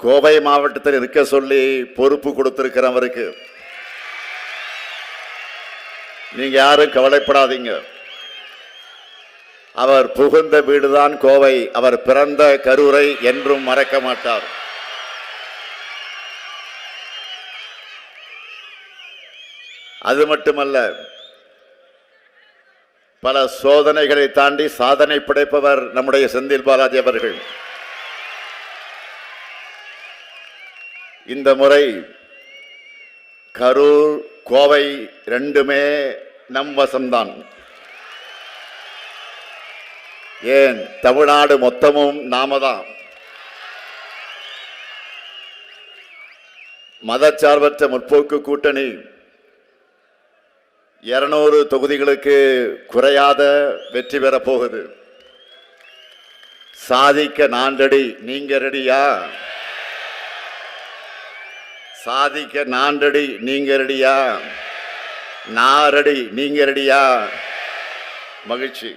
கோவை மாவட்டத்தில் இருக்க சொல்லி பொறுப்பு கொடுத்திருக்கிறவருக்கு நீங்க யாரும் கவலைப்படாதீங்க. அவர் புகுந்த வீடுதான் கோவை. அவர் பிறந்த கரூரை என்றும் மறக்க மாட்டார். அது மட்டுமல்ல, பல சோதனைகளை தாண்டி சாதனை படைப்பவர் நம்முடைய செந்தில் பாலாஜி அவர்கள். இந்த முறை கரூர் கோவை ரெண்டுமே நம் வசம்தான். ஏன், தமிழ்நாடு மொத்தமும் நாம தான். மதச்சார்பற்ற முற்போக்கு கூட்டணி 200 தொகுதிகளுக்கு குறையாத வெற்றி பெறப் போகுது. சாதிக்க நான் ரெடி, நீங்க ரெடியா? சாதிக்க நான் ரெடி, நீங்க ரெடியா? நான் ரெடி, நீங்க ரெடியா? மகிழ்ச்சி.